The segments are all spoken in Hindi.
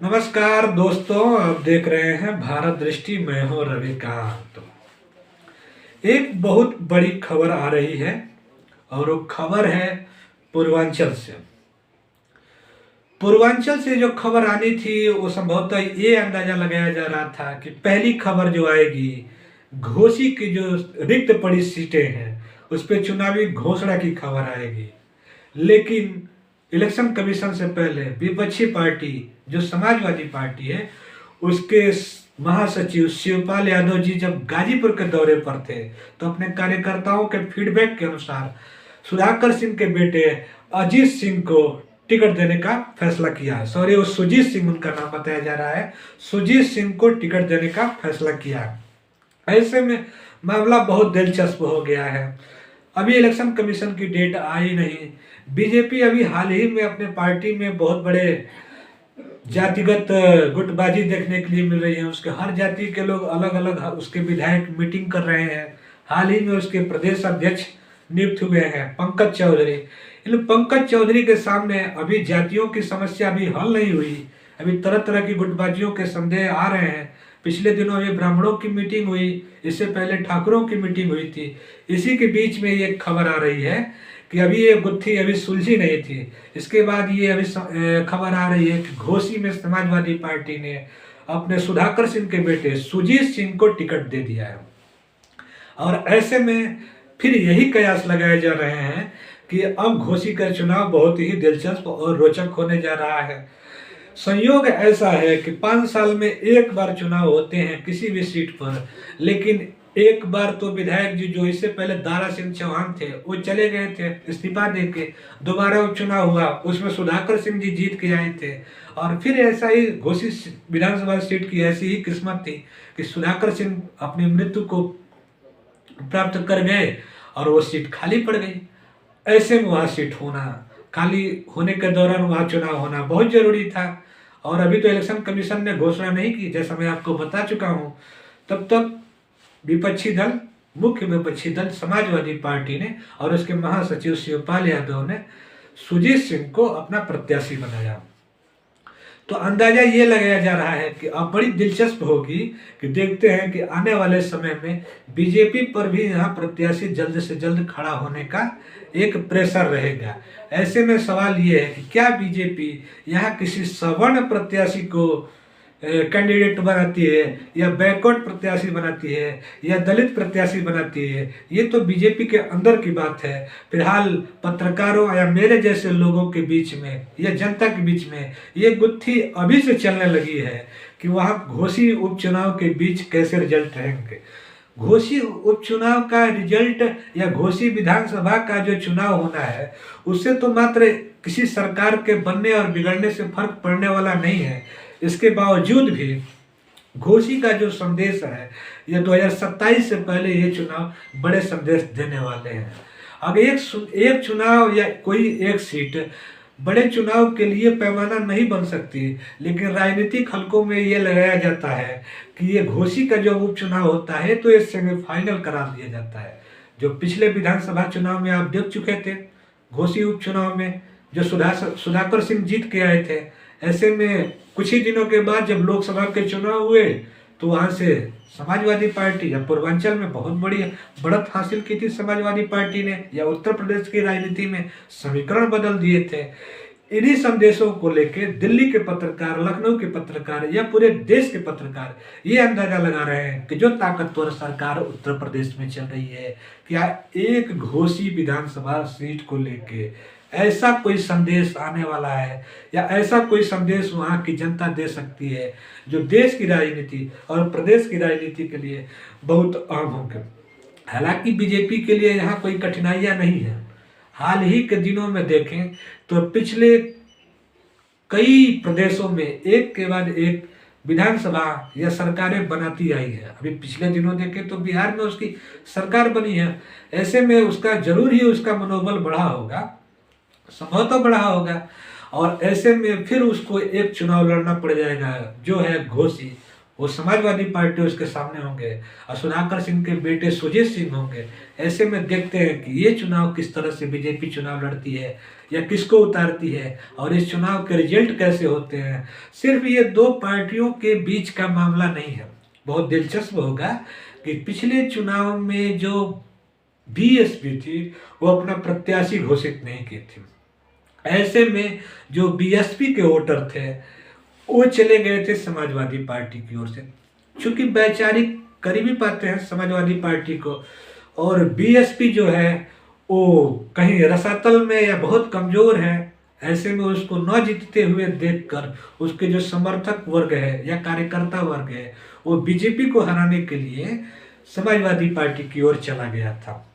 नमस्कार दोस्तों, आप देख रहे हैं भारत दृष्टि। मैं हूं रविकांत। एक बहुत बड़ी खबर आ रही है और वो खबर है पूर्वांचल से। पूर्वांचल से जो खबर आनी थी वो संभवतः ये अंदाजा लगाया जा रहा था कि पहली खबर जो आएगी, घोसी की जो रिक्त पड़ी सीटें हैं उस पर चुनावी घोषणा की खबर आएगी। लेकिन इलेक्शन कमीशन से पहले विपक्षी पार्टी जो समाजवादी पार्टी है उसके महासचिव शिवपाल यादव जी जब गाजीपुर के दौरे पर थे तो अपने कार्यकर्ताओं के फीडबैक के अनुसार सुधाकर सिंह के बेटे अजीत सिंह को टिकट देने का फैसला किया। सॉरी, वो सुजीत सिंह उनका नाम बताया जा रहा है। सुजीत सिंह को टिकट देने का फैसला किया। ऐसे में मामला बहुत दिलचस्प हो गया है। अभी इलेक्शन कमीशन की डेट आई नहीं। बीजेपी अभी हाल ही में अपने पार्टी में बहुत बड़े जातिगत गुटबाजी देखने के लिए मिल रही है। उसके हर जाति के लोग अलग अलग उसके विधायक मीटिंग कर रहे हैं। हाल ही में उसके प्रदेश अध्यक्ष नियुक्त हुए हैं पंकज चौधरी। इन पंकज चौधरी के सामने अभी जातियों की समस्या अभी हल नहीं हुई। अभी तरह तरह की गुटबाजियों के संदेह आ रहे हैं। पिछले दिनों अभी ब्राह्मणों की मीटिंग हुई, इससे पहले ठाकुरों की मीटिंग हुई थी। इसी के बीच में ये खबर आ रही है कि अभी ये गुत्थी अभी सुलझी नहीं थी। इसके बाद ये अभी खबर आ रही है कि घोसी में समाजवादी पार्टी ने अपने सुधाकर सिंह के बेटे सुजीत सिंह को टिकट दे दिया है। और ऐसे में फिर यही कयास लगाए जा रहे हैं कि अब घोसी का चुनाव बहुत ही दिलचस्प और रोचक होने जा रहा है। संयोग ऐसा है कि 5 साल में एक बार चुनाव होते हैं किसी भी सीट पर, लेकिन एक बार तो विधायक जी जो इससे पहले दारा सिंह चौहान थे वो चले गए थे इस्तीफा देके। दोबारा उपचुनाव हुआ, उसमें सुधाकर सिंह जी जीत के आए थे। और फिर ऐसा ही घोसी विधानसभा सीट की ऐसी ही किस्मत थी कि सुधाकर सिंह अपनी मृत्यु को प्राप्त कर गए और वो सीट खाली पड़ गई। ऐसे में वहाँ सीट होना, खाली होने के दौरान वहाँ चुनाव होना बहुत जरूरी था। और अभी तो इलेक्शन कमीशन ने घोषणा नहीं की, जैसा मैं आपको बता चुका हूँ। तब तक विपक्षी दल, मुख्य विपक्षी दल समाजवादी पार्टी ने और उसके महासचिव शिवपाल यादव ने सुजीत सिंह को अपना प्रत्याशी बनाया। तो अंदाजा ये लगाया जा रहा है कि अब बड़ी दिलचस्प होगी कि देखते हैं कि आने वाले समय में बीजेपी पर भी यहाँ प्रत्याशी जल्द से जल्द खड़ा होने का एक प्रेशर रहेगा। ऐसे में सवाल ये है कि क्या बीजेपी यहाँ किसी सवर्ण प्रत्याशी को कैंडिडेट बनाती है या बैकवर्ड प्रत्याशी बनाती है या दलित प्रत्याशी बनाती है, ये तो बीजेपी के अंदर की बात है। फिलहाल पत्रकारों या मेरे जैसे लोगों के बीच में या जनता के बीच में ये गुत्थी अभी से चलने लगी है कि वहाँ घोसी उपचुनाव के बीच कैसे रिजल्ट रहेंगे। घोसी उपचुनाव का रिजल्ट या घोसी विधानसभा का जो चुनाव होना है उससे तो मात्र किसी सरकार के बनने और बिगड़ने से फर्क पड़ने वाला नहीं है। इसके बावजूद भी घोसी का जो संदेश है ये 2027 से पहले ये चुनाव बड़े संदेश देने वाले हैं। अगर एक चुनाव या कोई एक सीट बड़े चुनाव के लिए पैमाना नहीं बन सकती, लेकिन राजनीतिक हलकों में ये लगाया जाता है कि ये घोसी का जो उपचुनाव होता है तो ये सेमीफाइनल करार दिया जाता है। जो पिछले विधानसभा चुनाव में आप देख चुके थे, घोसी उपचुनाव में जो सुधाकर सिंह जीत के आए थे। ऐसे में कुछ ही दिनों के बाद जब लोकसभा के चुनाव हुए तो वहां से समाजवादी पार्टी या पूर्वांचल में बहुत बड़ी बढ़त हासिल की थी समाजवादी पार्टी ने, या उत्तर प्रदेश की राजनीति में समीकरण बदल दिए थे। इन्हीं संदेशों को लेके दिल्ली के पत्रकार, लखनऊ के पत्रकार या पूरे देश के पत्रकार ये अंदाजा लगा रहे हैं कि जो ताकतवर सरकार उत्तर प्रदेश में चल रही है, क्या एक घोसी विधानसभा सीट को लेके ऐसा कोई संदेश आने वाला है या ऐसा कोई संदेश वहाँ की जनता दे सकती है जो देश की राजनीति और प्रदेश की राजनीति के लिए बहुत अहम होगा। हालांकि बीजेपी के लिए यहाँ कोई कठिनाइयाँ नहीं है। हाल ही के दिनों में देखें तो पिछले कई प्रदेशों में एक के बाद एक विधानसभा या सरकारें बनाती आई है। अभी पिछले दिनों देखें तो बिहार में उसकी सरकार बनी है। ऐसे में उसका जरूर ही उसका मनोबल बढ़ा होगा, संभवतः बढ़ा होगा। और ऐसे में फिर उसको एक चुनाव लड़ना पड़ जाएगा जो है घोसी वो समाजवादी पार्टी उसके सामने होंगे और सुधाकर सिंह के बेटे सुजीत सिंह होंगे। ऐसे में देखते हैं कि ये चुनाव किस तरह से बीजेपी चुनाव लड़ती है या किसको उतारती है और इस चुनाव के रिजल्ट कैसे होते हैं। सिर्फ ये दो पार्टियों के बीच का मामला नहीं है। बहुत दिलचस्प होगा कि पिछले चुनाव में जो बीएसपी थी वो अपना प्रत्याशी घोषित नहीं की थी। ऐसे में जो बीएसपी के वोटर थे वो चले गए थे समाजवादी पार्टी की ओर से, चूंकि वैचारिक करीबी पाते हैं समाजवादी पार्टी को, और बीएसपी जो है वो कहीं रसातल में या बहुत कमजोर है। ऐसे में उसको न जीतते हुए देखकर उसके जो समर्थक वर्ग है या कार्यकर्ता वर्ग है वो बीजेपी को हराने के लिए समाजवादी पार्टी की ओर चला गया था।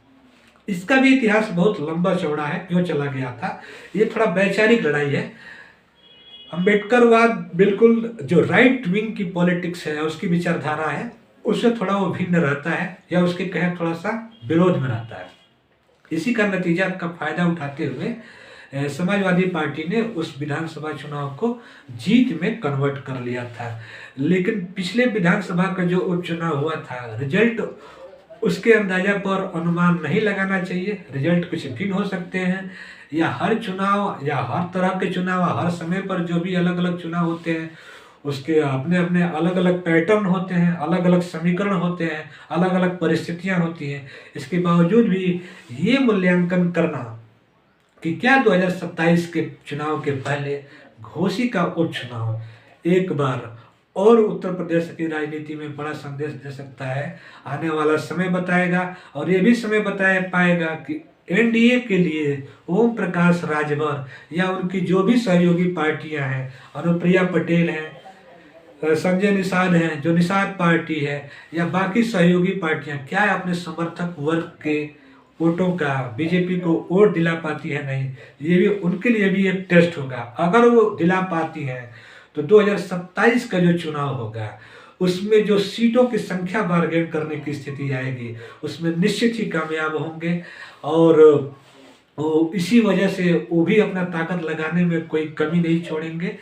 इसका भी इतिहास बहुत लंबा चौड़ा है, क्यों चला गया था। ये थोड़ा वैचारिक लड़ाई है। अम्बेडकरवाद बिल्कुल जो राइट विंग की पॉलिटिक्स है उसकी विचारधारा है, उससे थोड़ा वो भिन्न रहता है या उसके कहे थोड़ा सा विरोध में रहता है। इसी का नतीजा का फायदा उठाते हुए समाजवादी पार्टी ने उस विधानसभा चुनाव को जीत में कन्वर्ट कर लिया था। लेकिन पिछले विधानसभा का जो उपचुनाव हुआ था, रिजल्ट उसके अंदाजा पर अनुमान नहीं लगाना चाहिए। रिजल्ट कुछ भिन्न हो सकते हैं, या हर चुनाव या हर तरह के चुनाव हर समय पर जो भी अलग अलग चुनाव होते हैं उसके अपने अपने अलग अलग पैटर्न होते हैं, अलग अलग समीकरण होते हैं, अलग अलग परिस्थितियां होती हैं। इसके बावजूद भी ये मूल्यांकन करना कि क्या 2027 के चुनाव के पहले घोसी का उपचुनाव एक बार और उत्तर प्रदेश की राजनीति में बड़ा संदेश दे सकता है, आने वाला समय बताएगा। और ये भी समय बता पाएगा कि एनडीए के लिए ओम प्रकाश राजभर या उनकी जो भी सहयोगी पार्टियां हैं, अनुप्रिया पटेल हैं, संजय निषाद हैं जो निषाद पार्टी है, या बाकी सहयोगी पार्टियां क्या अपने समर्थक वर्ग के वोटों का बीजेपी को वोट दिला पाती है नहीं, ये भी उनके लिए भी एक टेस्ट होगा। अगर वो दिला पाती हैं तो 2027 का जो चुनाव होगा उसमें जो सीटों की संख्या बार्गेन करने की स्थिति आएगी उसमें निश्चित ही कामयाब होंगे। और वो इसी वजह से वो भी अपना ताकत लगाने में कोई कमी नहीं छोड़ेंगे।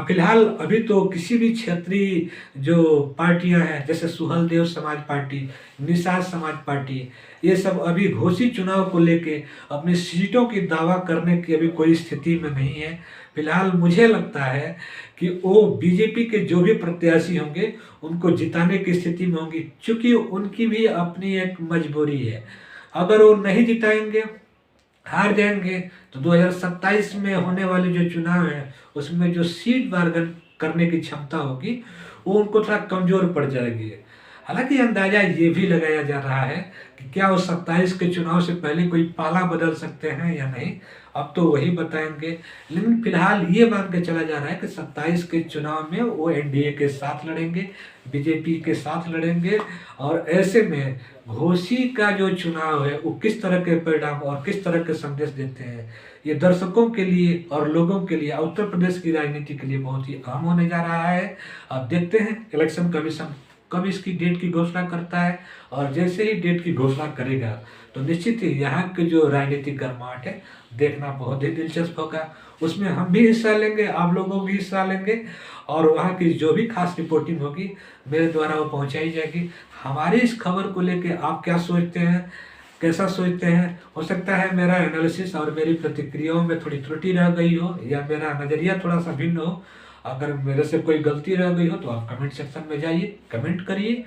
फिलहाल अभी तो किसी भी क्षेत्रीय जो पार्टियां हैं जैसे सुहलदेव समाज पार्टी, निषाद समाज पार्टी, ये सब अभी घोषित चुनाव को लेके अपनी सीटों की दावा करने की अभी कोई स्थिति में नहीं है। फिलहाल मुझे लगता है कि वो बीजेपी के जो भी प्रत्याशी होंगे उनको जिताने की स्थिति में होंगी, क्योंकि उनकी भी अपनी एक मजबूरी है। अगर वो नहीं जिताएंगे, हार जाएंगे, तो 2027 में होने वाले जो चुनाव है उसमें जो सीट बार्गन करने की क्षमता होगी वो उनको थोड़ा कमजोर पड़ जाएगी। हालांकि अंदाजा ये भी लगाया जा रहा है कि क्या वो 27 के चुनाव से पहले कोई पाला बदल सकते हैं या नहीं, अब तो वही बताएंगे। लेकिन फिलहाल ये मान के चला जा रहा है कि 27 के चुनाव में वो एनडीए के साथ लड़ेंगे, बीजेपी के साथ लड़ेंगे। और ऐसे में घोसी का जो चुनाव है वो किस तरह के परिणाम और किस तरह के संदेश देते हैं, ये दर्शकों के लिए और लोगों के लिए, उत्तर प्रदेश की राजनीति के लिए बहुत ही अहम होने जा रहा है। अब देखते हैं इलेक्शन कमीशन कब इसकी डेट की घोषणा करता है, और जैसे ही डेट की घोषणा करेगा तो निश्चित ही यहाँ के जो राजनीतिक गर्माहट है देखना बहुत ही दिलचस्प होगा। उसमें हम भी हिस्सा लेंगे, आप लोगों भी हिस्सा लेंगे, और वहाँ की जो भी खास रिपोर्टिंग होगी मेरे द्वारा वो पहुँचाई जाएगी। हमारी इस खबर को लेके आप क्या सोचते हैं, कैसा सोचते हैं? हो सकता है मेरा एनालिसिस और मेरी प्रतिक्रियाओं में थोड़ी त्रुटि रह गई हो या मेरा नज़रिया थोड़ा सा भिन्न हो। अगर मेरे से कोई गलती रह गई हो तो आप कमेंट सेक्शन में जाइए, कमेंट करिए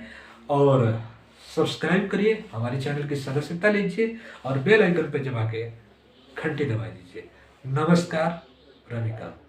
और सब्सक्राइब करिए, हमारे चैनल की सदस्यता लीजिए और बेल आइकन पर दबा के घंटी दबा दीजिए। नमस्कार, रविकांत।